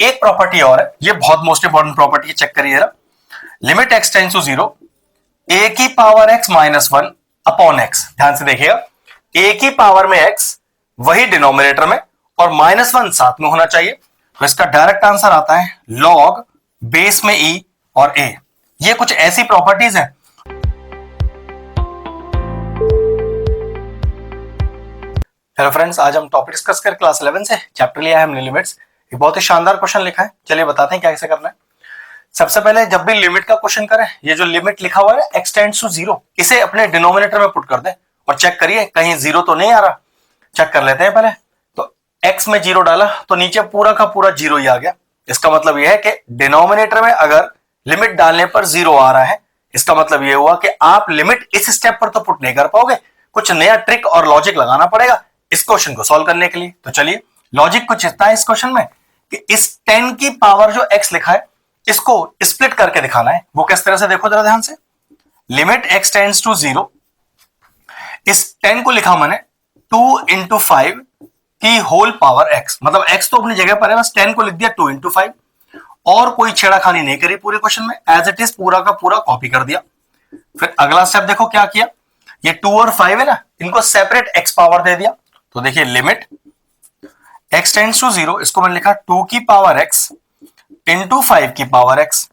एक प्रॉपर्टी और है, ये बहुत मोस्ट इंपॉर्टेंट प्रॉपर्टी, चेक करिए जरा। Limit x tends to zero, A की power x minus one upon x. ध्यान से देखिएगा, ए की पावर में एक्स वही डिनोमिनेटर में और माइनस वन साथ में होना चाहिए। तो इसका डायरेक्ट आंसर आता है लॉग बेस में ई और ए। ये कुछ ऐसी प्रॉपर्टीज हैं। हेलो फ्रेंड्स, आज हम टॉपिक डिस्कस कर क्लास 11 से चैप्टर लिया है हमने लिमिट्स। एक बहुत ही शानदार क्वेश्चन लिखा है, चलिए बताते हैं क्या कैसे करना है। सबसे पहले जब भी लिमिट का क्वेश्चन करें, ये जो लिमिट लिखा हुआ है एक्स टेंड्स टू जीरो, इसे अपने डिनोमिनेटर में पुट कर दें और चेक करिए कहीं जीरो तो नहीं आ रहा। चेक कर लेते हैं पहले। तो एक्स में जीरो डाला तो नीचे पूरा का पूरा जीरो ही आ गया। इसका मतलब यह है कि डिनोमिनेटर में अगर लिमिट डालने पर जीरो आ रहा है, इसका मतलब यह हुआ कि आप लिमिट इस स्टेप पर तो पुट नहीं कर पाओगे, कुछ नया ट्रिक और लॉजिक लगाना पड़ेगा इस क्वेश्चन को सॉल्व करने के लिए। तो चलिए, लॉजिक कुछ इतना है इस क्वेश्चन में कि इस 10 की पावर जो x लिखा है इसको स्प्लिट करके दिखाना है। वो किस तरह से, देखो जरा ध्यान से। Limit x tends to zero, इस 10 को लिखा मैंने 2 इंटू 5 की होल पावर x, मतलब x तो अपनी जगह पर है, बस 10 को लिख दिया 2 इंटू 5 और कोई छेड़ाखानी नहीं करी पूरे क्वेश्चन में, एज इट इज पूरा का पूरा कॉपी कर दिया। फिर अगला स्टेप देखो क्या किया, ये 2 और 5 है ना, इनको सेपरेट x पावर दे दिया। तो देखिए limit x tends to zero, इसको मैंने लिखा 2 की पावर x इंटू 5 की पावर x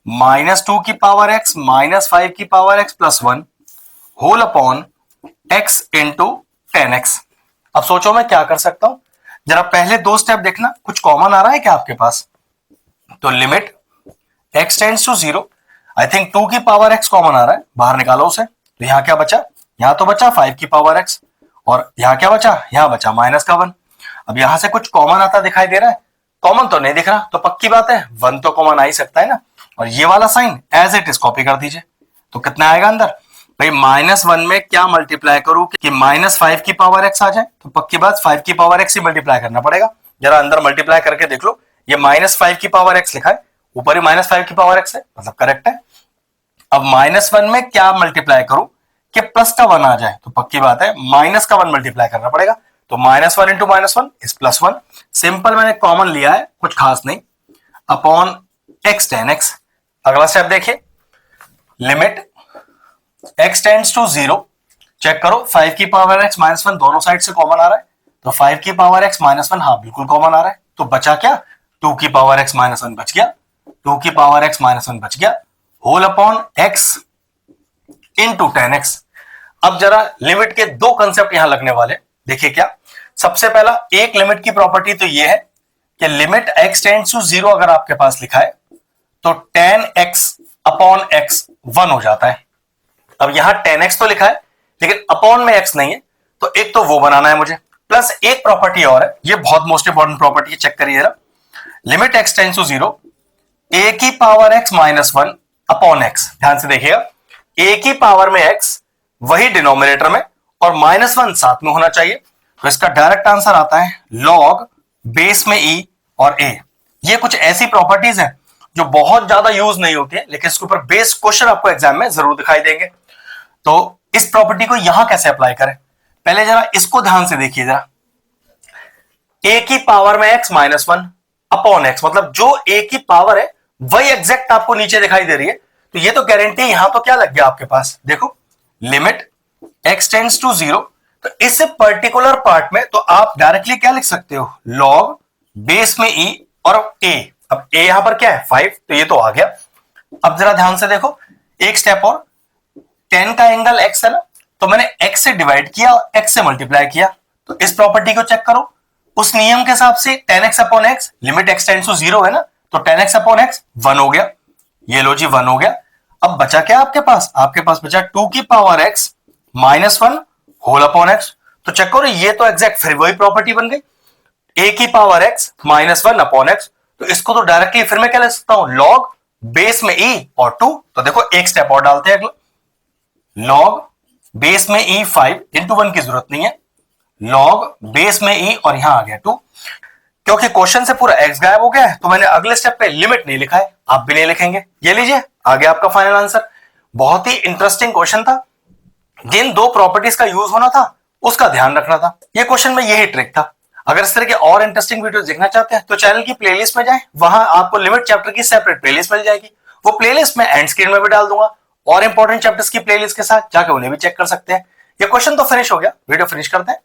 माइनस 2 की पावर x माइनस 5 की power x plus 1 whole upon x into 10x। अब सोचो मैं क्या कर सकता हूं, जरा पहले दो स्टेप देखना, कुछ कॉमन आ रहा है क्या आपके पास। तो limit x tends to zero, I think 2 की पावर x कॉमन आ रहा है, बाहर निकालो उसे। तो यहां क्या बचा, यहां तो बचा 5 की पावर x और यहां क्या बचा, यहां बचा माइनस का 1। अब यहां से कुछ कॉमन आता दिखाई दे रहा है, कॉमन तो नहीं दिख रहा, तो पक्की बात है 1 तो कॉमन आ ही सकता है ना। और ये वाला sign as it is copy कर दीजिए। तो कितना आएगा अंदर भाई, माइनस 1 में क्या मल्टीप्लाई करूं कि माइनस 5 की पावर x आ जाए। तो पक्की बात 5 की पावर x ही मल्टीप्लाई करना पड़ेगा। जरा अंदर मल्टीप्लाई करके देख लो, ये माइनस 5 की पावर x लिखा है, ऊपर ही माइनस 5 की पावर x है, मतलब करेक्ट है। अब माइनस 1 में क्या मल्टीप्लाई करूं कि प्लस का 1 आ जाए। तो पक्की बात है माइनस का 1 मल्टीप्लाई करना पड़ेगा। तो minus 1 into minus 1 is plus 1। Simple, मैंने कॉमन लिया है, कुछ खास नहीं, अपॉन x 10x। अगला स्टेप देखिए, limit x tends to zero, check करो 5 की पावर x माइनस 1 दोनों साइड से कॉमन आ रहा है। तो 5 की पावर x माइनस 1, हाँ बिल्कुल कॉमन आ रहा है। तो बचा क्या, 2 की पावर x माइनस 1 बच गया, 2 की पावर x माइनस 1 बच गया, whole upon x into 10x। अब जरा लिमिट के दो कंसेप्ट यहां लगने वाले, देखिए क्या। सबसे पहला, एक लिमिट की प्रॉपर्टी तो यह है कि limit x tends to zero अगर आपके पास लिखा है तो 10x अपॉन x 1 हो जाता है। अब यहां 10x तो लिखा है लेकिन अपॉन में x नहीं है, तो एक तो वो बनाना है मुझे। प्लस एक प्रॉपर्टी और है, ये बहुत मोस्ट इंपॉर्टेंट प्रॉपर्टी है, चेक करिए जरा। Limit x tends to zero, a की power x minus 1 upon x। ध्यान से देखिएगा, a की पावर में x वही डिनोमिनेटर में और माइनस 1 साथ में होना चाहिए। तो इसका डायरेक्ट आंसर आता है लॉग बेस में e और a। ये कुछ ऐसी प्रॉपर्टीज हैं जो बहुत ज्यादा यूज नहीं होती है, लेकिन इसके ऊपर बेस क्वेश्चन आपको एग्जाम में जरूर दिखाई देंगे। तो इस प्रॉपर्टी को यहां कैसे अप्लाई करें, पहले जरा इसको ध्यान से देखिए जरा। a की पावर में x माइनस 1 अपॉन x, मतलब जो a की पावर है वही एग्जैक्ट आपको नीचे दिखाई दे रही है। तो ये तो गारंटी, यहां तो क्या लग गया आपके पास, देखो limit x tends to zero. तो इस पर्टिकुलर पार्ट में तो आप डायरेक्टली क्या लिख सकते हो, लॉग बेस में e और a। अब a यहां पर क्या है 5, तो ये तो आ गया। अब जरा ध्यान से देखो, एक स्टेप और, 10 का एंगल x है ना, तो मैंने x से डिवाइड किया और x से मल्टीप्लाई किया। तो इस प्रॉपर्टी को चेक करो, उस नियम के हिसाब से 10x upon x, limit x tends to zero है ना, तो 10x अपॉन x 1 हो गया। ये लो जी 1 हो गया। अब बचा क्या आपके पास, आपके पास बचा 2 की power x minus 1 whole upon x। तो चेक करो, ये तो एग्जैक्ट फिर वही प्रॉपर्टी बन गई, a की power x minus 1 upon x। तो इसको तो डायरेक्टली फिर मैं क्या लिख सकता हूं, लॉग बेस में e और 2। तो देखो एक स्टेप और डालते हैं अगला, लॉग बेस में e 5 इंटू 1 की जरूरत नहीं है, लॉग बेस में e और यहां आ गया 2। क्योंकि क्वेश्चन से पूरा x गायब हो गया है तो मैंने अगले स्टेप पे लिमिट नहीं लिखा है, आप भी नहीं लिखेंगे। ये लीजिए आ गया आपका फाइनल आंसर। बहुत ही इंटरेस्टिंग क्वेश्चन था, जिन दो प्रॉपर्टीज का यूज होना था उसका ध्यान रखना था। ये क्वेश्चन में यही ट्रिक था। अगर इस तरह के और इंटरेस्टिंग वीडियो देखना चाहते हैं तो चैनल की प्लेलिस्ट में जाएं, वहां आपको लिमिट चैप्टर की सेपरेट प्लेलिस्ट मिल जाएगी। वो प्लेलिस्ट मैं एंड स्क्रीन में भी डाल दूंगा और इंपॉर्टेंट चैप्टर्स की प्लेलिस्ट के साथ जाके उन्हें भी चेक कर सकते हैं। ये क्वेश्चन तो फिनिश हो गया, वीडियो फिनिश करते हैं।